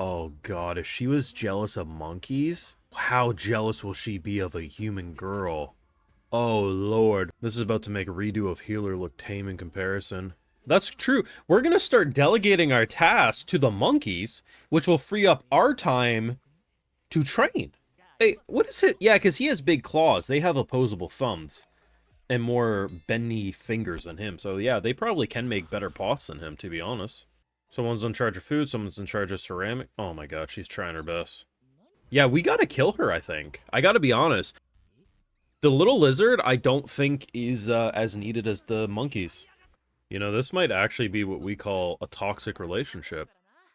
Oh god, if she was jealous of monkeys, how jealous will she be of a human girl? Oh lord, this is about to make Redo of Healer look tame in comparison. That's true. We're gonna start delegating our tasks to the monkeys, which will free up our time to train. Hey, what is it? Yeah, because he has big claws. They have opposable thumbs and more bendy fingers than him. So yeah, they probably can make better pots than him, to be honest. Someone's in charge of food, someone's in charge of ceramic. Oh my god, she's trying her best. Yeah, we gotta kill her, I think. I gotta be honest. The little lizard, I don't think is as needed as the monkeys. You know, this might actually be what we call a toxic relationship.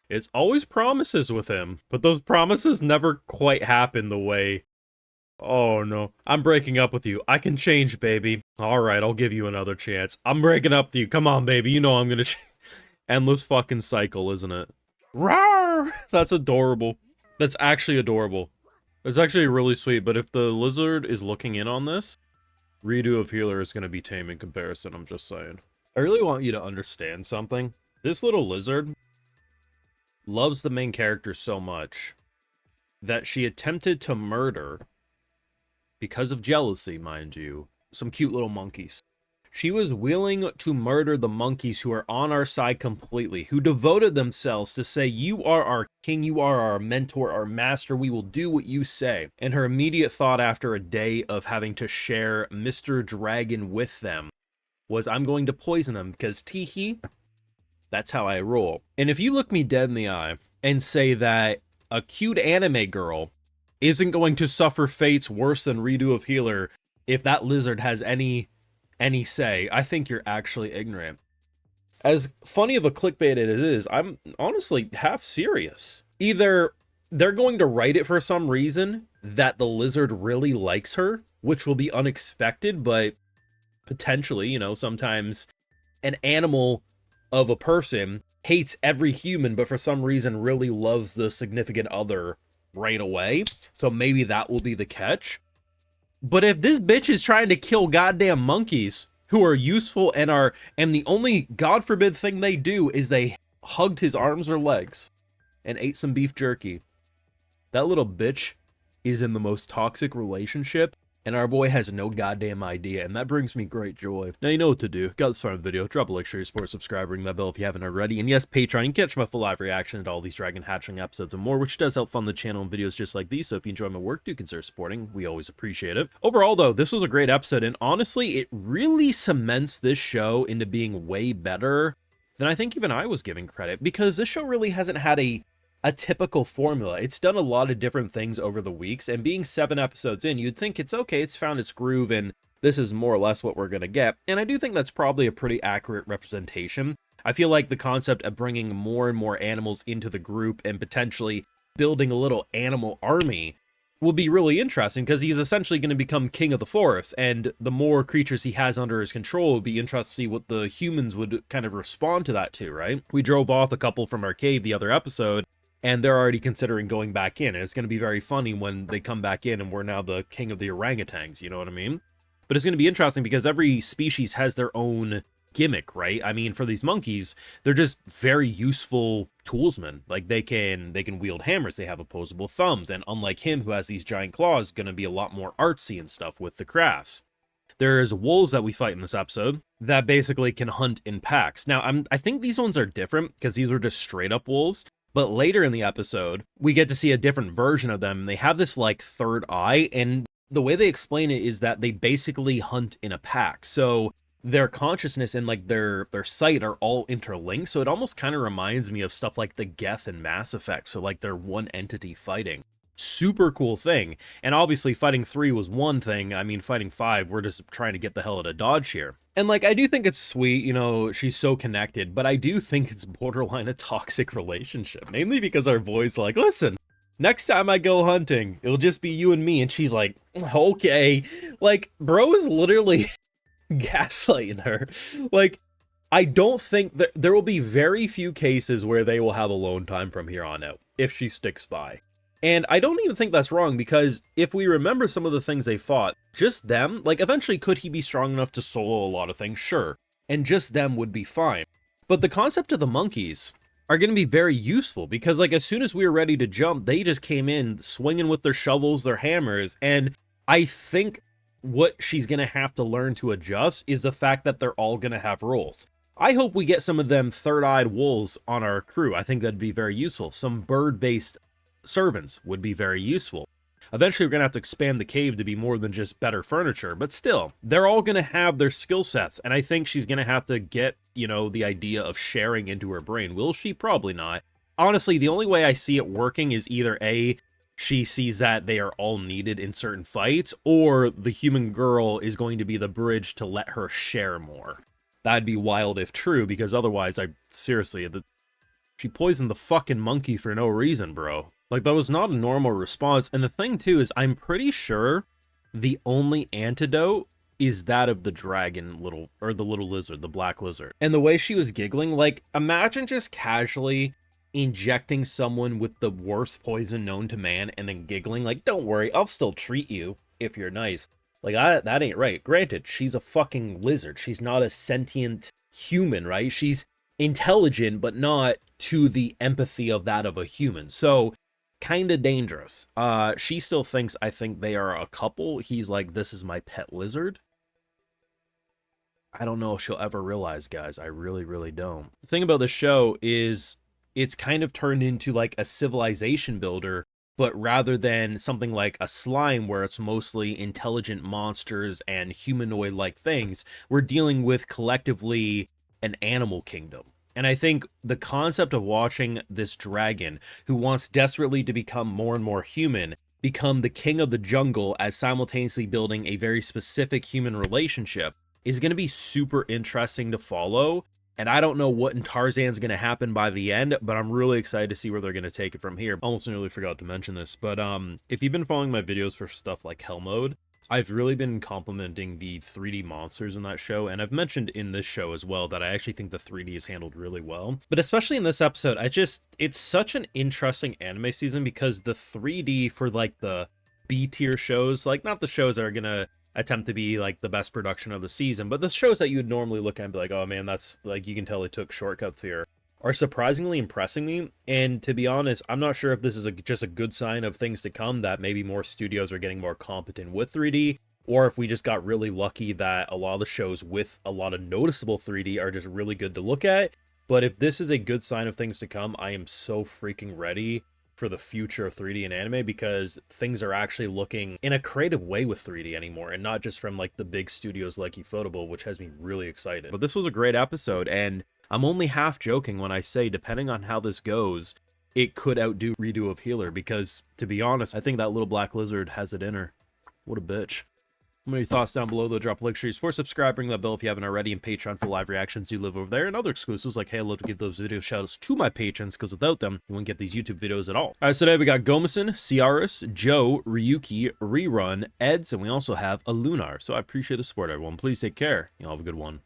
It's always promises with him, but those promises never quite happen the way... Oh no, I'm breaking up with you. I can change, baby. Alright, I'll give you another chance. I'm breaking up with you. Come on, baby. You know I'm gonna change. Endless fucking cycle, isn't it? Rawr! That's adorable. That's actually adorable. It's actually really sweet, but if the lizard is looking in on this, Redo of Healer is gonna be tame in comparison, I'm just saying. I really want you to understand something. This little lizard loves the main character so much that she attempted to murder, because of jealousy, mind you, some cute little monkeys. She was willing to murder the monkeys who are on our side completely, who devoted themselves to say, you are our king, you are our mentor, our master, we will do what you say. And her immediate thought after a day of having to share Mr. Dragon with them was, I'm going to poison them, because teehee, that's how I roll. And if you look me dead in the eye and say that a cute anime girl isn't going to suffer fates worse than Redo of Healer if that lizard has any say, I think you're actually ignorant. As funny of a clickbait it is, I'm honestly half serious. Either they're going to write it for some reason that the lizard really likes her, which will be unexpected, but potentially, you know, sometimes an animal of a person hates every human, but for some reason really loves the significant other right away. So maybe that will be the catch. But if this bitch is trying to kill goddamn monkeys who are useful and the only, God forbid, thing they do is they hugged his arms or legs and ate some beef jerky, that little bitch is in the most toxic relationship, and our boy has no goddamn idea, and that brings me great joy. Now you know what to do. Got this far in the video. Drop a like, share, support, subscribe, ring that bell if you haven't already. And yes, Patreon, you can catch my full live reaction to all these Dragon Hatchling episodes and more, which does help fund the channel and videos just like these, so if you enjoy my work, do consider supporting. We always appreciate it. Overall, though, this was a great episode, and honestly, it really cements this show into being way better than I think even I was giving credit, because this show really hasn't had a typical formula. It's done a lot of different things over the weeks, and being 7 episodes in, you'd think it's okay, it's found its groove, and this is more or less what we're gonna get. And I do think that's probably a pretty accurate representation. I feel like the concept of bringing more and more animals into the group and potentially building a little animal army will be really interesting, because he's essentially going to become king of the forest, and the more creatures he has under his control, it would be interesting to see what the humans would kind of respond to that too, right? We drove off a couple from our cave the other episode, and they're already considering going back in. And it's going to be very funny when they come back in and we're now the king of the orangutans, you know what I mean? But it's going to be interesting because every species has their own gimmick, right? I mean, for these monkeys, they're just very useful toolsmen. Like, they can wield hammers, they have opposable thumbs, and unlike him who has these giant claws, going to be a lot more artsy and stuff with the crafts. There's wolves that we fight in this episode that basically can hunt in packs. Now, I think these ones are different because these are just straight up wolves. But later in the episode, we get to see a different version of them. They have this, like, third eye, and the way they explain it is that they basically hunt in a pack. So their consciousness and, like, their sight are all interlinked, so it almost kind of reminds me of stuff like the Geth and Mass Effect, so, like, they're one entity fighting. Super cool thing. And obviously fighting 3 was one thing. I mean, fighting 5, we're just trying to get the hell out of Dodge here. And like, I do think it's sweet, you know, she's so connected, but I do think it's borderline a toxic relationship, mainly because our boy's like, listen, next time I go hunting, it'll just be you and me. And she's like, okay. Like, bro is literally gaslighting her. Like, I don't think that there will be very few cases where they will have alone time from here on out, if she sticks by. And I don't even think that's wrong, because if we remember some of the things they fought, just them, like, eventually could he be strong enough to solo a lot of things? Sure. And just them would be fine. But the concept of the monkeys are going to be very useful, because like as soon as we were ready to jump, they just came in swinging with their shovels, their hammers, and I think what she's going to have to learn to adjust is the fact that they're all going to have roles. I hope we get some of them third-eyed wolves on our crew. I think that'd be very useful. Some bird-based servants would be very useful. Eventually, we're going to have to expand the cave to be more than just better furniture, but still, they're all going to have their skill sets, and I think she's going to have to get, you know, the idea of sharing into her brain. Will she? Probably not. Honestly, the only way I see it working is either A, she sees that they are all needed in certain fights, or the human girl is going to be the bridge to let her share more. That'd be wild if true, because otherwise, seriously, she poisoned the fucking monkey for no reason, bro. Like, that was not a normal response. And the thing, too, is I'm pretty sure the only antidote is that of the dragon the little lizard, the black lizard. And the way she was giggling, like, imagine just casually injecting someone with the worst poison known to man and then giggling, like, don't worry, I'll still treat you if you're nice. Like, that ain't right. Granted, she's a fucking lizard. She's not a sentient human, right? She's intelligent, but not to the empathy of that of a human. So, kind of dangerous. She still thinks, I think they are a couple. He's like, this is my pet lizard. I don't know if she'll ever realize, guys. I really, really don't. The thing about the show is it's kind of turned into like a civilization builder, but rather than something like a slime where it's mostly intelligent monsters and humanoid-like things, we're dealing with collectively an animal kingdom. And I think the concept of watching this dragon, who wants desperately to become more and more human, become the king of the jungle as simultaneously building a very specific human relationship, is going to be super interesting to follow. And I don't know what in Tarzan's going to happen by the end, but I'm really excited to see where they're going to take it from here. Almost nearly forgot to mention this, but if you've been following my videos for stuff like Hell Mode, I've really been complimenting the 3D monsters in that show, and I've mentioned in this show as well that I actually think the 3D is handled really well. But especially in this episode, it's such an interesting anime season because the 3D for like the B-tier shows, like not the shows that are gonna attempt to be like the best production of the season, but the shows that you would normally look at and be like, oh man, that's like, you can tell they took shortcuts here, are surprisingly impressing me. And to be honest, I'm not sure if this is just a good sign of things to come, that maybe more studios are getting more competent with 3D, or if we just got really lucky that a lot of the shows with a lot of noticeable 3D are just really good to look at. But if this is a good sign of things to come, I am so freaking ready for the future of 3D in anime, because things are actually looking in a creative way with 3D anymore, and not just from like the big studios like Ufotable, which has me really excited. But this was a great episode, and I'm only half joking when I say, depending on how this goes, it could outdo Redo of Healer, because to be honest, I think that little black lizard has it in her. What a bitch. Let me know your thoughts down below, though. Drop a like, share, support, subscribe, ring that bell if you haven't already, and Patreon for live reactions do live over there, and other exclusives like, hey, I'd love to give those video shoutouts to my patrons, because without them, you wouldn't get these YouTube videos at all. Alright, so today we got Gomison, Ciaris, Joe, Ryuki, Rerun, Eds, and we also have a Lunar. So I appreciate the support, everyone. Please take care. You'll have a good one.